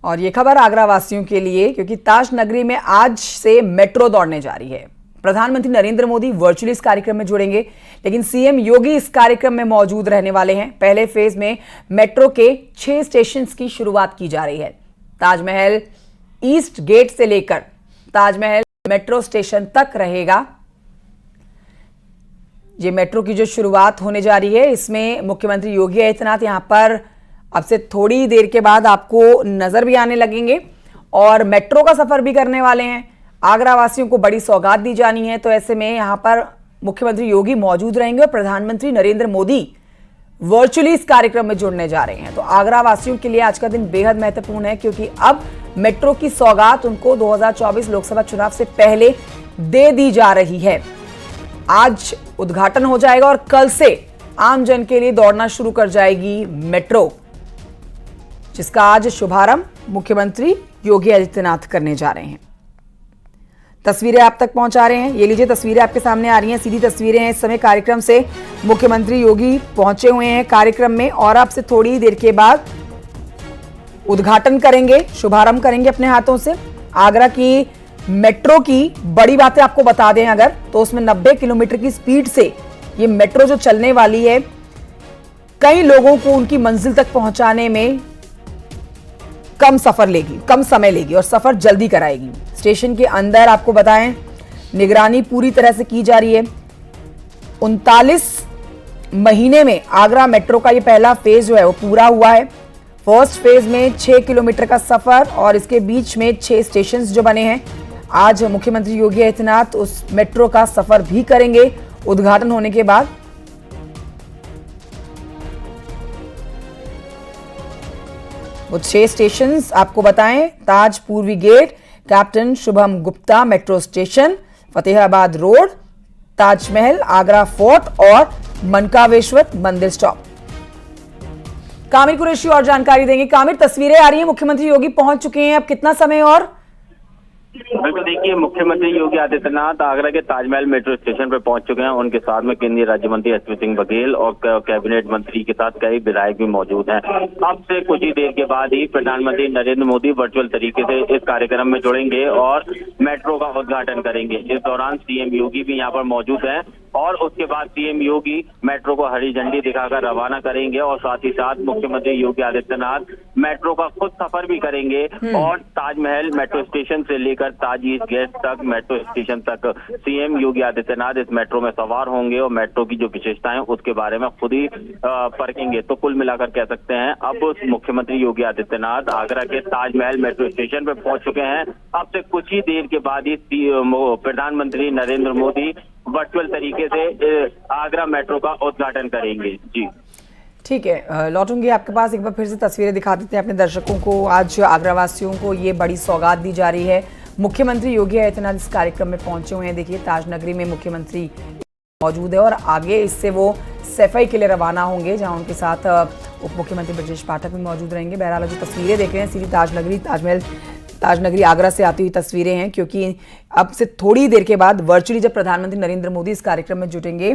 और ये खबर आगरा वासियों के लिए, क्योंकि ताज नगरी में आज से मेट्रो दौड़ने जा रही है। प्रधानमंत्री नरेंद्र मोदी वर्चुअली इस कार्यक्रम में जुड़ेंगे, लेकिन सीएम योगी इस कार्यक्रम में मौजूद रहने वाले हैं। पहले फेज में मेट्रो के 6 स्टेशन की शुरुआत की जा रही है। ताजमहल ईस्ट गेट से लेकर ताजमहल मेट्रो स्टेशन तक रहेगा ये मेट्रो की जो शुरुआत होने जा रही है। इसमें मुख्यमंत्री योगी आदित्यनाथ यहां पर अब से थोड़ी देर के बाद आपको नजर भी आने लगेंगे और मेट्रो का सफर भी करने वाले हैं। आगरा वासियों को बड़ी सौगात दी जानी है, तो ऐसे में यहां पर मुख्यमंत्री योगी मौजूद रहेंगे और प्रधानमंत्री नरेंद्र मोदी वर्चुअली इस कार्यक्रम में जुड़ने जा रहे हैं। तो आगरा वासियों के लिए आज का दिन बेहद महत्वपूर्ण है, क्योंकि अब मेट्रो की सौगात उनको 2024 लोकसभा चुनाव से पहले दे दी जा रही है। आज उद्घाटन हो जाएगा और कल से आम जन के लिए दौड़ना शुरू कर जाएगी मेट्रो, जिसका आज शुभारंभ मुख्यमंत्री योगी आदित्यनाथ करने जा रहे हैं। तस्वीरें आप तक पहुंचा रहे हैं। ये लीजिए, तस्वीरें आपके सामने आ रही हैं, सीधी तस्वीरें हैं। इस समय कार्यक्रम से मुख्यमंत्री योगी पहुंचे हुए हैं कार्यक्रम में और अब से थोड़ी देर के बाद उद्घाटन करेंगे, शुभारंभ करेंगे अपने हाथों से। आगरा की मेट्रो की बड़ी बातें आपको बता दें अगर, तो उसमें 90 किलोमीटर की स्पीड से ये मेट्रो जो चलने वाली है, कई लोगों को उनकी मंजिल तक पहुंचाने में कम समय लेगी और सफर जल्दी कराएगी। स्टेशन के अंदर आपको बताएं, निगरानी पूरी तरह से की जा रही है। 39 महीने में आगरा मेट्रो का ये पहला फेज जो है वो पूरा हुआ है। फर्स्ट फेज में 6 किलोमीटर का सफर और इसके बीच में 6 स्टेशन जो बने हैं। आज मुख्यमंत्री योगी आदित्यनाथ उस मेट्रो का सफर भी करेंगे उद्घाटन होने के बाद। वो 6 स्टेशन आपको बताएं, ताज पूर्वी gate, captain Shubham Gupta metro station, Fatehabad road, Taj Mahal, Agra fort और मनकामेश्वर मंदिर स्टॉप। कामिर कुरैशी और जानकारी देंगे। कामिर, तस्वीरें आ रही हैं, मुख्यमंत्री योगी पहुंच चुके हैं, अब कितना समय और? बिल्कुल, देखिए, मुख्यमंत्री योगी आदित्यनाथ आगरा के ताजमहल मेट्रो स्टेशन पर पहुंच चुके हैं। उनके साथ में केंद्रीय राज्य मंत्री अश्विनी सिंह बघेल और कैबिनेट मंत्री के साथ कई विधायक भी मौजूद हैं। अब से कुछ ही देर के बाद ही प्रधानमंत्री नरेंद्र मोदी वर्चुअल तरीके से इस कार्यक्रम में जुड़ेंगे और मेट्रो का उद्घाटन करेंगे। इस दौरान सीएम योगी भी यहाँ पर मौजूद हैं और उसके बाद सीएम योगी मेट्रो को हरी झंडी दिखाकर रवाना करेंगे और साथ ही साथ मुख्यमंत्री योगी आदित्यनाथ मेट्रो का खुद सफर भी करेंगे और ताजमहल मेट्रो स्टेशन से लेकर ताज ईस्ट गेट तक मेट्रो स्टेशन तक सीएम योगी आदित्यनाथ इस मेट्रो में सवार होंगे और मेट्रो की जो विशेषताएं उसके बारे में खुद ही परखेंगे। तो कुल मिलाकर कह सकते हैं अब मुख्यमंत्री योगी आदित्यनाथ आगरा के ताजमहल मेट्रो स्टेशन पर पहुंच चुके हैं। अब से कुछ ही देर के बाद ही प्रधानमंत्री नरेंद्र मोदी वर्चुअल तरीके से आगरा मेट्रो का उद्घाटन करेंगे। जी ठीक है, लौटूंगी आपके पास। एक बार फिर से तस्वीरें दिखा देते हैं अपने दर्शकों को। आज आगरा वासियों को ये बड़ी सौगात दी जा रही है। मुख्यमंत्री योगी आदित्यनाथ इस कार्यक्रम में पहुंचे हुए हैं। देखिए, ताज नगरी में मुख्यमंत्री मौजूद है और आगे इससे वो सफाई के लिए रवाना होंगे, जहां उनके साथ उप मुख्यमंत्री ब्रजेश पाठक भी मौजूद रहेंगे। बहरहाल जो तस्वीरें देख रहे हैं, सीधी ताज नगरी आगरा से आती हुई तस्वीरें हैं, क्योंकि अब से थोड़ी देर के बाद वर्चुअली जब प्रधानमंत्री नरेंद्र मोदी इस कार्यक्रम में जुटेंगे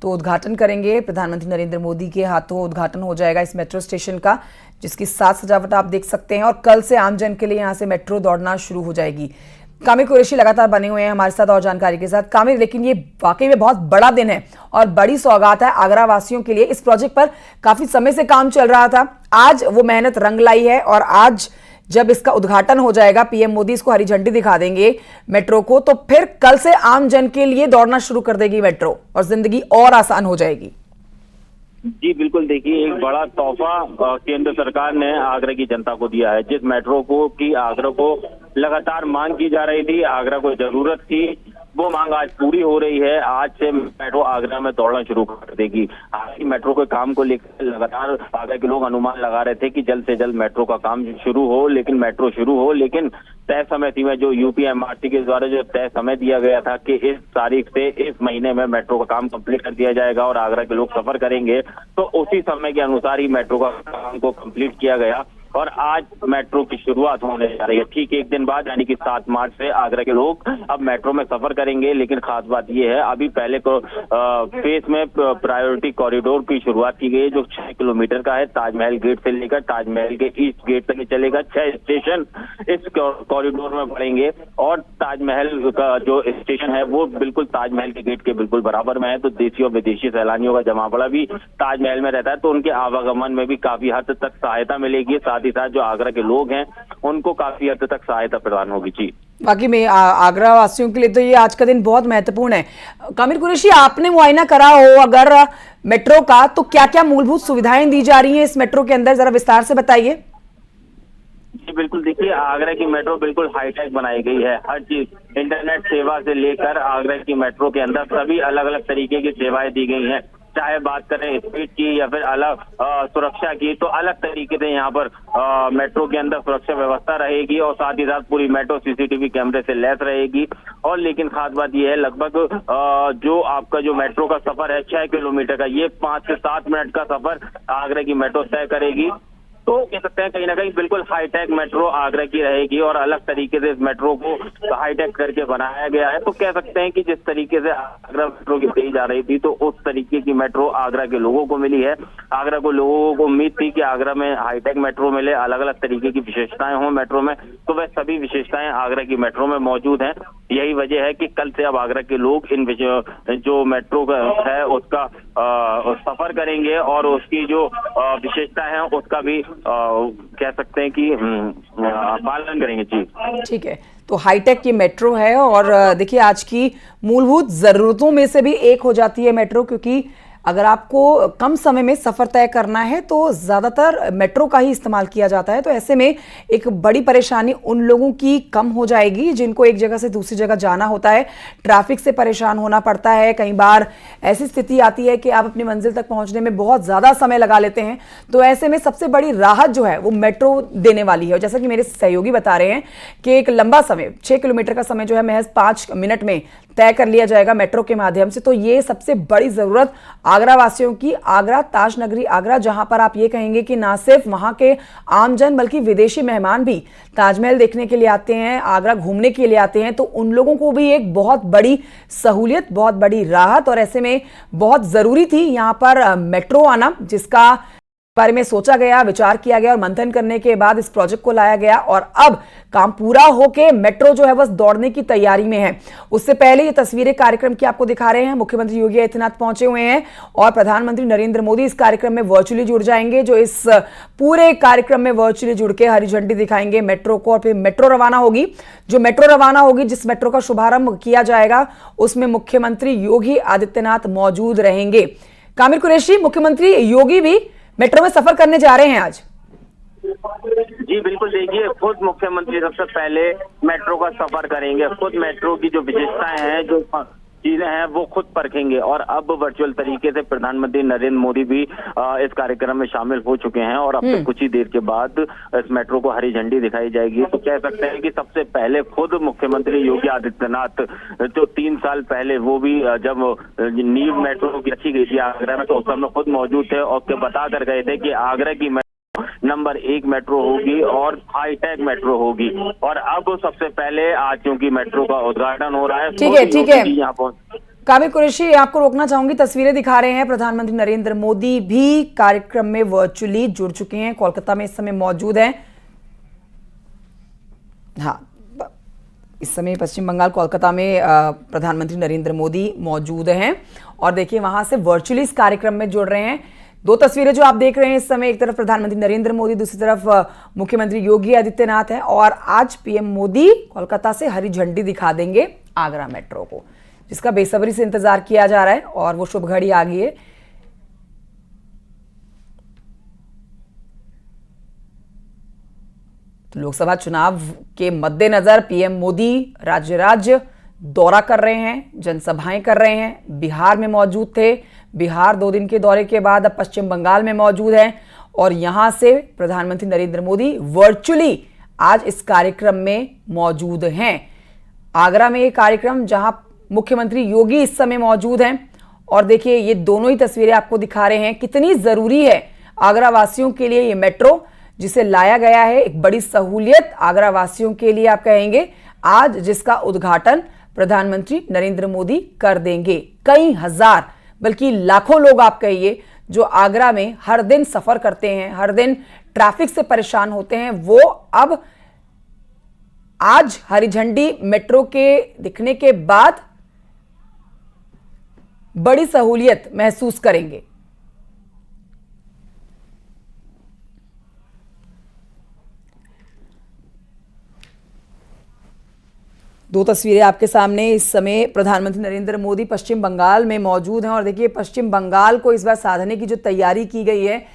तो उद्घाटन करेंगे। प्रधानमंत्री नरेंद्र मोदी के हाथों उद्घाटन हो जाएगा इस मेट्रो स्टेशन का, जिसकी साज सजावट आप देख सकते हैं और कल से आम जन के लिए यहां से मेट्रो दौड़ना शुरू हो जाएगी। कामिर कुरैशी लगातार बने हुए हैं हमारे साथ और जानकारी के साथ। कामिर, लेकिन ये वाकई में बहुत बड़ा दिन है और बड़ी सौगात है आगरा वासियों के लिए। इस प्रोजेक्ट पर काफी समय से काम चल रहा था, आज वो मेहनत रंग लाई है और आज जब इसका उद्घाटन हो जाएगा, पीएम मोदी इसको हरी झंडी दिखा देंगे मेट्रो को, तो फिर कल से आम जन के लिए दौड़ना शुरू कर देगी मेट्रो और जिंदगी और आसान हो जाएगी। जी बिल्कुल, देखिए, एक बड़ा तोहफा केंद्र सरकार ने आगरा की जनता को दिया है। जिस मेट्रो को की आगरा को लगातार मांग की जा रही थी, आगरा को जरूरत थी, वो मांग आज पूरी हो रही है। आज से मेट्रो आगरा में दौड़ना शुरू कर देगी। आज मेट्रो के काम को लेकर लगातार आगरा के लोग अनुमान लगा रहे थे कि जल्द से जल्द मेट्रो का काम शुरू हो, लेकिन मेट्रो शुरू हो, लेकिन तय समय सीमा जो यूपीएमआरसी के द्वारा जो तय समय दिया गया था कि इस तारीख से इस महीने में मेट्रो का काम कंप्लीट कर दिया जाएगा और आगरा के लोग सफर करेंगे, तो उसी समय के अनुसार ही मेट्रो का काम को कंप्लीट किया गया और आज मेट्रो की शुरुआत होने जा रही है। ठीक एक दिन बाद यानी कि 7 मार्च से आगरा के लोग अब मेट्रो में सफर करेंगे। लेकिन खास बात यह है, अभी पहले को फेज में प्रायोरिटी कॉरिडोर की शुरुआत की गई है, जो 6 किलोमीटर का है। ताजमहल गेट से लेकर ताजमहल के ईस्ट गेट तक चलेगा। 6 स्टेशन इस कॉरिडोर में पड़ेंगे और ताजमहल का जो स्टेशन है वो बिल्कुल ताजमहल के गेट के बिल्कुल बराबर में है। तो देशी और विदेशी सैलानियों का जमावड़ा भी ताजमहल में रहता है, तो उनके आवागमन में भी काफी हद तक सहायता मिलेगी। साथ ही साथ जो आगरा के लोग हैं उनको काफी हद तक सहायता प्रदान होगी। जी, बाकी में आगरा वासियों के लिए तो ये आज का दिन बहुत महत्वपूर्ण है। कामिल कुरैशी, आपने मुआयना करा हो अगर मेट्रो का, तो क्या क्या मूलभूत सुविधाएं दी जा रही हैं इस मेट्रो के अंदर, जरा विस्तार से बताइए। जी बिल्कुल, देखिए आगरा की मेट्रो बिल्कुल हाईटेक बनाई गई है। हर चीज इंटरनेट सेवा से लेकर आगरा की मेट्रो के अंदर सभी अलग अलग तरीके की सेवाएं दी गई हैं। चाहे बात करें स्पीड की या फिर अलग सुरक्षा की, तो अलग तरीके से यहाँ पर मेट्रो के अंदर सुरक्षा व्यवस्था रहेगी और साथ ही साथ पूरी मेट्रो सीसीटीवी कैमरे से लैस रहेगी। और लेकिन खास बात यह है, लगभग जो आपका जो मेट्रो का सफर है 6 किलोमीटर का, ये 5 से 7 मिनट का सफर आगरा की मेट्रो तय करेगी। तो कह सकते हैं कहीं ना कहीं बिल्कुल हाईटेक मेट्रो आगरा की रहेगी और अलग तरीके से इस मेट्रो को हाईटेक करके बनाया गया है। तो कह सकते हैं कि जिस तरीके से आगरा मेट्रो की दी जा रही थी, तो उस तरीके की मेट्रो आगरा के लोगों को मिली है। आगरा को लोगों को उम्मीद थी कि आगरा में हाईटेक मेट्रो मिले, अलग अलग तरीके की विशेषताएं हों मेट्रो में, तो वह सभी विशेषताएं आगरा की मेट्रो में मौजूद हैं। यही वजह है कि कल से अब आगरा के लोग इन जो मेट्रो है उसका सफर करेंगे और उसकी जो विशेषता है उसका भी कह सकते हैं कि पालन करेंगे। जी ठीक है, तो हाईटेक की मेट्रो है और देखिए आज की मूलभूत जरूरतों में से भी एक हो जाती है मेट्रो, क्योंकि अगर आपको कम समय में सफर तय करना है तो ज्यादातर मेट्रो का ही इस्तेमाल किया जाता है। तो ऐसे में एक बड़ी परेशानी उन लोगों की कम हो जाएगी जिनको एक जगह से दूसरी जगह जाना होता है, ट्रैफिक से परेशान होना पड़ता है। कई बार ऐसी स्थिति आती है कि आप अपनी मंजिल तक पहुंचने में बहुत ज्यादा समय लगा लेते हैं। तो ऐसे में सबसे बड़ी राहत जो है वो मेट्रो देने वाली है। जैसा कि मेरे सहयोगी बता रहे हैं कि एक लंबा समय 6 किलोमीटर का समय जो है महज 5 मिनट में तय कर लिया जाएगा मेट्रो के माध्यम से। तो ये सबसे बड़ी जरूरत आगरा वासियों की, आगरा ताज नगरी आगरा, जहां पर आप ये कहेंगे कि ना सिर्फ वहां के आमजन बल्कि विदेशी मेहमान भी ताजमहल देखने के लिए आते हैं, आगरा घूमने के लिए आते हैं, तो उन लोगों को भी एक बहुत बड़ी सहूलियत, बहुत बड़ी राहत। और ऐसे में बहुत जरूरी थी यहां पर मेट्रो आना, जिसका बारे में सोचा गया, विचार किया गया और मंथन करने के बाद इस प्रोजेक्ट को लाया गया और अब काम पूरा होके मेट्रो जो है बस दौड़ने की तैयारी में है। उससे पहले ये तस्वीरें कार्यक्रम की आपको दिखा रहे हैं। मुख्यमंत्री योगी आदित्यनाथ पहुंचे हुए हैं और प्रधानमंत्री नरेंद्र मोदी इस कार्यक्रम में वर्चुअली जुड़ जाएंगे, जो इस पूरे कार्यक्रम में वर्चुअली जुड़ के हरी झंडी दिखाएंगे मेट्रो को और फिर मेट्रो रवाना होगी। जो मेट्रो रवाना होगी, जिस मेट्रो का शुभारंभ किया जाएगा, उसमें मुख्यमंत्री योगी आदित्यनाथ मौजूद रहेंगे। कामिल कुरैशी, मुख्यमंत्री योगी भी मेट्रो में सफर करने जा रहे हैं आज। जी बिल्कुल, देखिए खुद मुख्यमंत्री सबसे पहले मेट्रो का सफर करेंगे, खुद मेट्रो की जो विशेषताएं हैं, जो चीजें हैं वो खुद परखेंगे। और अब वर्चुअल तरीके से प्रधानमंत्री नरेंद्र मोदी भी इस कार्यक्रम में शामिल हो चुके हैं और अब तक कुछ ही देर के बाद इस मेट्रो को हरी झंडी दिखाई जाएगी। तो कह सकते हैं कि सबसे पहले खुद मुख्यमंत्री योगी आदित्यनाथ, जो 3 साल पहले वो भी जब नींव मेट्रो की रखी गई थी आगरा में, तो उस समय खुद मौजूद थे और बता कर गए थे कि आगरा की नंबर 1 मेट्रो होगी और हाईटेक मेट्रो होगी। और अब सबसे पहले आज क्योंकि मेट्रो का उद्घाटन हो रहा है, ठीक है यहाँ पर कामिल कुरैशी, आपको रोकना चाहूंगी, तस्वीरें दिखा रहे हैं। प्रधानमंत्री नरेंद्र मोदी भी कार्यक्रम में वर्चुअली जुड़ चुके हैं, कोलकाता में इस समय मौजूद हैं। हाँ, इस समय पश्चिम बंगाल कोलकाता में प्रधानमंत्री नरेंद्र मोदी मौजूद हैं और देखिए वहां से वर्चुअली इस कार्यक्रम में जुड़ रहे हैं। 2 तस्वीरें जो आप देख रहे हैं इस समय, एक तरफ प्रधानमंत्री नरेंद्र मोदी, दूसरी तरफ मुख्यमंत्री योगी आदित्यनाथ है और आज पीएम मोदी कोलकाता से हरी झंडी दिखा देंगे आगरा मेट्रो को, जिसका बेसब्री से इंतजार किया जा रहा है और वो शुभ घड़ी आ गई है। तो लोकसभा चुनाव के मद्देनजर पीएम मोदी राज्य दौरा कर रहे हैं, जनसभाएं कर रहे हैं। बिहार में मौजूद थे, बिहार 2 दिन के दौरे के बाद अब पश्चिम बंगाल में मौजूद हैं और यहां से प्रधानमंत्री नरेंद्र मोदी वर्चुअली आज इस कार्यक्रम में मौजूद हैं। आगरा में ये कार्यक्रम जहां मुख्यमंत्री योगी इस समय मौजूद हैं और देखिए ये दोनों ही तस्वीरें आपको दिखा रहे हैं कितनी जरूरी है आगरा वासियों के लिए ये मेट्रो, जिसे लाया गया है, एक बड़ी सहूलियत आगरा वासियों के लिए आप कहेंगे आज, जिसका उद्घाटन प्रधानमंत्री नरेंद्र मोदी कर देंगे। कई हजार बल्कि लाखों लोग आप कहिए जो आगरा में हर दिन सफर करते हैं, हर दिन ट्रैफिक से परेशान होते हैं, वो अब आज हरी झंडी मेट्रो के दिखने के बाद बड़ी सहूलियत महसूस करेंगे। दो तस्वीरें आपके सामने। इस समय प्रधानमंत्री नरेंद्र मोदी पश्चिम बंगाल में मौजूद हैं और देखिए पश्चिम बंगाल को इस बार साधने की जो तैयारी की गई है,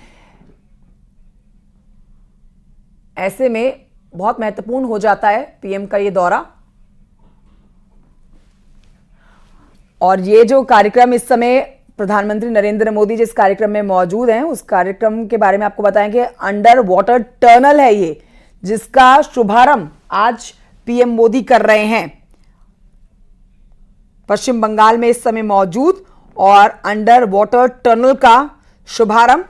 ऐसे में बहुत महत्वपूर्ण हो जाता है पीएम का ये दौरा। और ये जो कार्यक्रम इस समय प्रधानमंत्री नरेंद्र मोदी जिस कार्यक्रम में मौजूद हैं, उस कार्यक्रम के बारे में आपको बताएं कि अंडर वाटर टनल है ये, जिसका शुभारंभ आज पीएम मोदी कर रहे हैं। पश्चिम बंगाल में इस समय मौजूद और अंडर वाटर टनल का शुभारंभ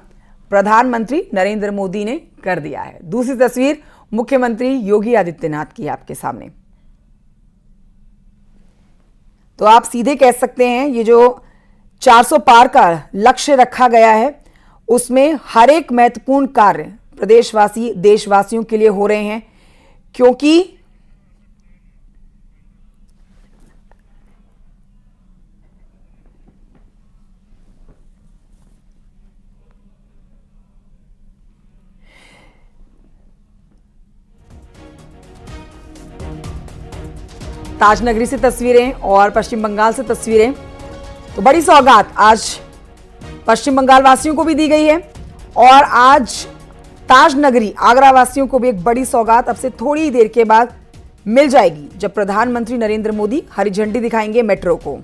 प्रधानमंत्री नरेंद्र मोदी ने कर दिया है। दूसरी तस्वीर मुख्यमंत्री योगी आदित्यनाथ की आपके सामने। तो आप सीधे कह सकते हैं ये जो 400 पार का लक्ष्य रखा गया है, उसमें हर एक महत्वपूर्ण कार्य प्रदेशवासी देशवासियों के लिए हो रहे हैं, क्योंकि ताजनगरी से तस्वीरें और पश्चिम बंगाल से तस्वीरें। तो बड़ी सौगात आज पश्चिम बंगाल वासियों को भी दी गई है और आज ताजनगरी आगरा वासियों को भी एक बड़ी सौगात अब से थोड़ी ही देर के बाद मिल जाएगी, जब प्रधानमंत्री नरेंद्र मोदी हरी झंडी दिखाएंगे मेट्रो को।